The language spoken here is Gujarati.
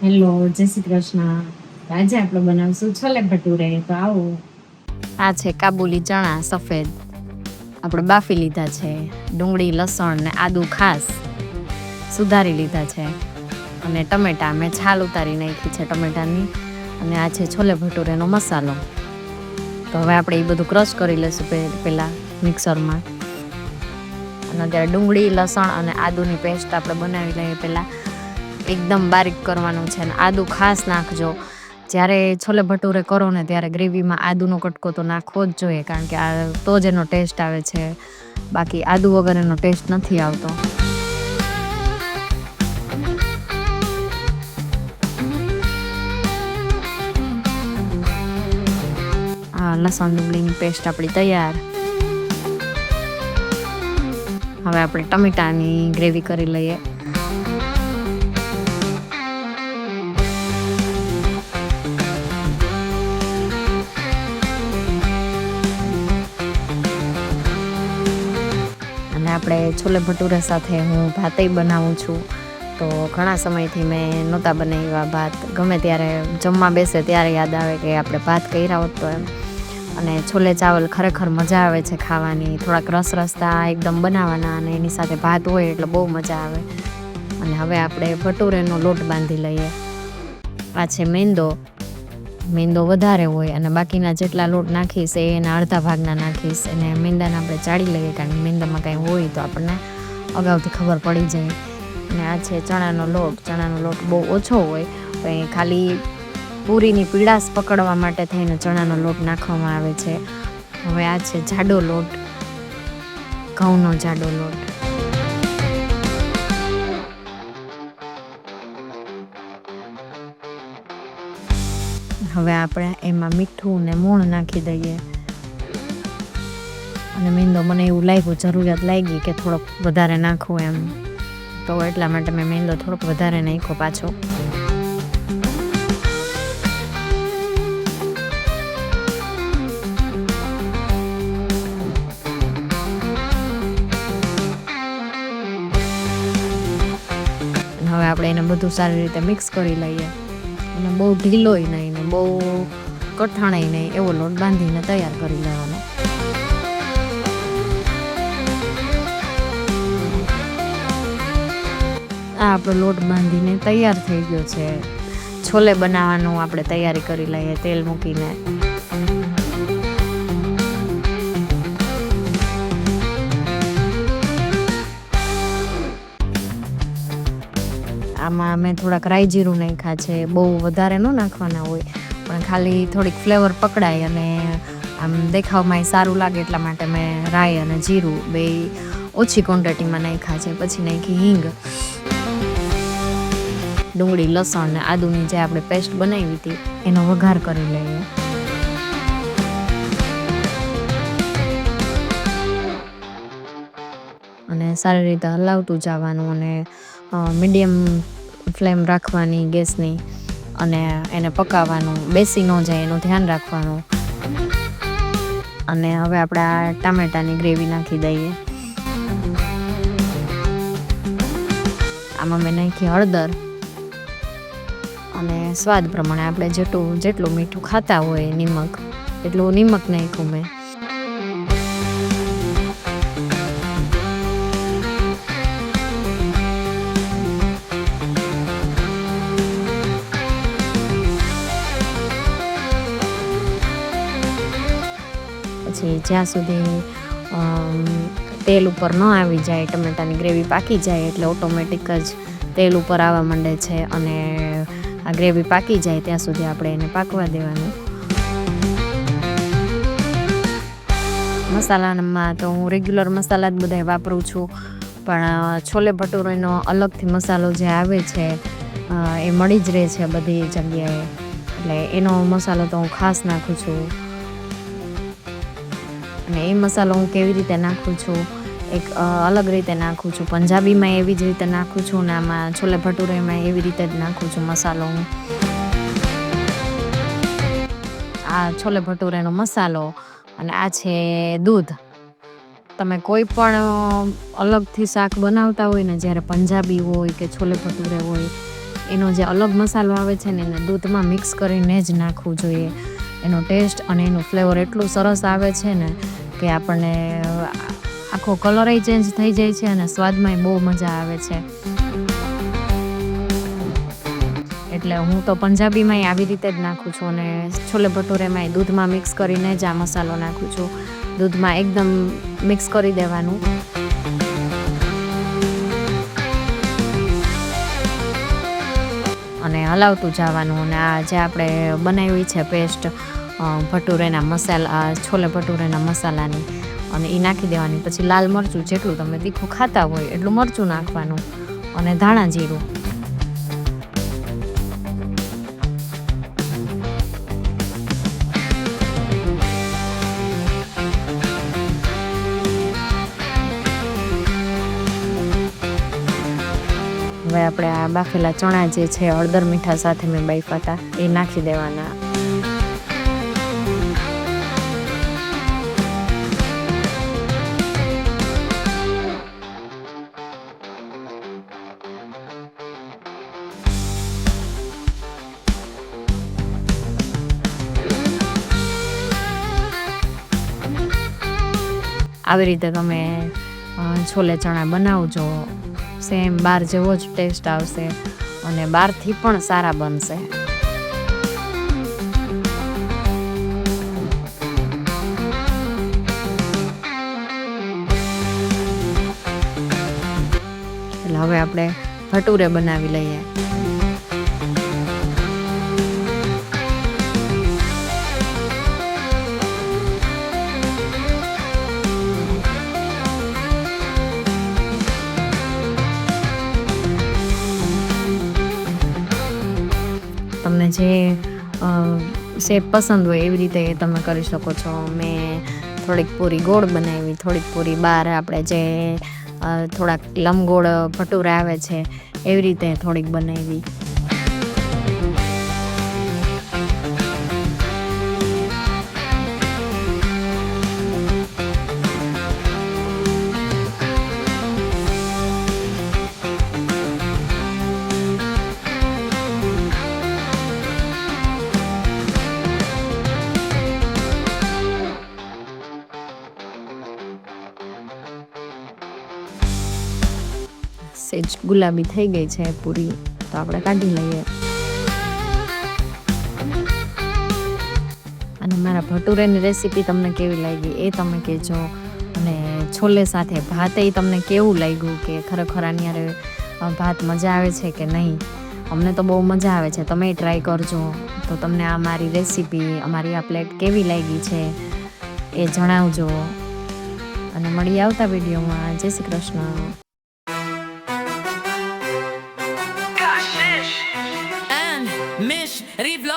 હેલો, જય શ્રી કૃષ્ણ. આજે આપણે બનાવશું છોલે ભટુરે. તો આવો. આ છે કાબુલી ચણા સફેદ, આપણે બાફી લીધા છે. ડુંગળી, લસણ ને આદુ ખાસ સુધારી લીધા છે, અને ટમેટા મેં છાલ ઉતારી નાખી છે ટમેટાની. અને આ છે છોલે ભટુરેનો મસાલો. તો હવે આપણે એ બધું ક્રશ કરી લઈશું પહેલાં મિક્સરમાં. અને અત્યારે ડુંગળી, લસણ અને આદુની પેસ્ટ આપણે બનાવી લઈએ. પહેલાં એકદમ બારીક કરવાનું છે. અને આદુ ખાસ નાખજો. જ્યારે છોલે ભટુરે કરો ને ત્યારે ગ્રેવીમાં આદુનો કટકો તો નાખવો જ જોઈએ, કારણ કે આ તો જ એનો ટેસ્ટ આવે છે. બાકી આદુ વગર એનો ટેસ્ટ નથી આવતો. લસણ ડુંગળીની પેસ્ટ આપણી તૈયાર. હવે આપણે ટમેટાની ગ્રેવી કરી લઈએ. અને આપણે છોલે ભટુરે સાથે હું ભાતેય બનાવું છું. તો ઘણા સમયથી મેં નહોતા બનાવ્યા ભાત. ગમે ત્યારે જમવા બેસે ત્યારે યાદ આવે કે આપણે ભાત કર્યા હોત તો એમ. અને છોલે ચાવલ ખરેખર મજા આવે છે ખાવાની. થોડાક રસરસતા એકદમ બનાવવાના, અને એની સાથે ભાત હોય એટલે બહુ મજા આવે. અને હવે આપણે ભટુરેનો લોટ બાંધી લઈએ. આ છે મેંદો વધારે હોય, અને બાકીના જેટલા લોટ નાખીશ એ એના અડધા ભાગના નાખીશ. અને મેંદાને આપણે ચાળી લઈએ, કારણ કે મેંદામાં કાંઈ હોય તો આપણને અગાઉથી ખબર પડી જાય. અને આ છે ચણાનો લોટ બહુ ઓછો હોય, પણ ખાલી પૂરીની પીળાશ પકડવા માટે થઈને ચણાનો લોટ નાખવામાં આવે છે. હવે આ છે જાડો લોટ, ઘઉંનો જાડો લોટ. હવે આપણે એમાં મીઠું ને મૂણ નાખી દઈએ. અને મેંદો મને એવું લાગ્યું, જરૂરિયાત લાગી કે થોડોક વધારે નાખવું એમ, તો એટલા માટે મેં મેંદો થોડોક વધારે નાખ્યો પાછો. હવે આપણે એને બધું સારી રીતે મિક્સ કરી લઈએ. અને બહુ ઢીલોય નહીં ને બહુ કઠણાય નહીં, એવો લોટ બાંધીને તૈયાર કરી લેવાનો. આ આપણો લોટ બાંધીને તૈયાર થઈ ગયો છે. છોલે બનાવવાનું આપણે તૈયારી કરી લઈએ તેલ મૂકીને. આમાં મેં થોડાક રાઈ જીરું નાખ્યા છે. બહુ વધારે ન નાખવાના હોય, પણ ખાલી થોડીક ફ્લેવર પકડાય અને આમ દેખાવમાં સારું લાગે એટલા માટે મેં રાઈ અને જીરું બે ઓછી ક્વોન્ટિટીમાં નાખ્યા છે. પછી નાખી હિંગ, ડુંગળી, લસણ ને આદુની જે આપણે પેસ્ટ બનાવી હતી એનો વઘાર કરી લઈએ. અને સારી રીતે હલાવતું જવાનું, અને મીડિયમ ફ્લેમ રાખવાની ગેસની, અને એને પકાવવાનું, બેસી ન જાય એનું ધ્યાન રાખવાનું. અને હવે આપણે આ ટામેટાની ગ્રેવી નાખી દઈએ. આમાં મેં નાખી હળદર, અને સ્વાદ પ્રમાણે આપણે જેટલું મીઠું ખાતા હોય નિમક, એટલું નિમક નાખ્યું મેં. પછી જ્યાં સુધી તેલ ઉપર ન આવી જાય, ટમેટાની ગ્રેવી પાકી જાય એટલે ઓટોમેટિક જ તેલ ઉપર આવવા માંડે છે. અને આ ગ્રેવી પાકી જાય ત્યાં સુધી આપણે એને પાકવા દેવાનું. મસાલામાં તો હું રેગ્યુલર મસાલા જ બધા વાપરું છું, પણ છોલે ભટુરેનો અલગથી મસાલો જે આવે છે એ મળી જ રહે છે બધી જગ્યાએ, એટલે એનો મસાલો તો હું ખાસ નાખું છું. અને એ મસાલો હું કેવી રીતે નાખું છું, એક અલગ રીતે નાખું છું. પંજાબીમાં એવી જ રીતે નાખું છું, ને આમાં છોલે ભટુરેમાં એવી રીતે જ નાખું છું મસાલો હું. આ છોલે ભટુરેનો મસાલો, અને આ છે દૂધ. તમે કોઈ પણ અલગથી શાક બનાવતા હોય ને, જ્યારે પંજાબી હોય કે છોલે ભટુરે હોય, એનો જે અલગ મસાલો આવે છે ને એને દૂધમાં મિક્સ કરીને જ નાખવું જોઈએ. એનો ટેસ્ટ અને એનું ફ્લેવર એટલું સરસ આવે છે ને કે આપણને આખો કલરય ચેન્જ થઈ જાય છે અને સ્વાદમાંય બહુ મજા આવે છે. એટલે હું તો પંજાબીમાંય આવી રીતે જ નાખું છું અને છોલે ભટુરેમાંય દૂધમાં મિક્સ કરીને જ આ મસાલો નાખું છું. દૂધમાં એકદમ મિક્સ કરી દેવાનું. અને હલાવતું જવાનું. અને આ જે આપણે બનાવી છે પેસ્ટ ભટુરેના મસાલા, છોલે ભટુરેના મસાલાની, અને એ નાખી દેવાની. પછી લાલ મરચું, જેટલું તમે તીખું ખાતા હોય એટલું મરચું નાખવાનું, અને ધાણા જીરું. હવે આપણે આ બાફેલા ચણા જે છે હળદર મીઠા સાથે મેં બાફ્યા હતા એ નાખી દેવાના. આવી રીતે તમે છોલે ચણા બનાવજો. સેમ બહાર જેવો જ ટેસ્ટ આવશે અને બહારથી પણ સારા બનશે. એટલે હવે આપણે ભટુરે બનાવી લઈએ. તમને જે શેપ પસંદ હોય એવી રીતે તમે કરી શકો છો. મેં થોડીક પૂરી ગોળ બનાવી, થોડીક પૂરી બહાર આપણે જે થોડાક લંબગોળ ભટુરા આવે છે એવી રીતે થોડીક બનાવી. સેજ ગુલાબી થઈ ગઈ છે પૂરી, તો આપણે કાઢી લઈએ. અને મારા ભટુરેની રેસીપી તમને કેવી લાગી એ તમે કહેજો. અને છોલે સાથે ભાતે તમને કેવું લાગ્યું, કે ખરેખર આની હારે ભાત મજા આવે છે કે નહીં. અમને તો બહુ મજા આવે છે, તમે ટ્રાય કરજો. તો તમને આ મારી રેસીપી, અમારી આ પ્લેટ કેવી લાગી છે એ જણાવજો. અને મળી આવતા વિડીયોમાં. જય શ્રી કૃષ્ણ. Mish, Rivlo.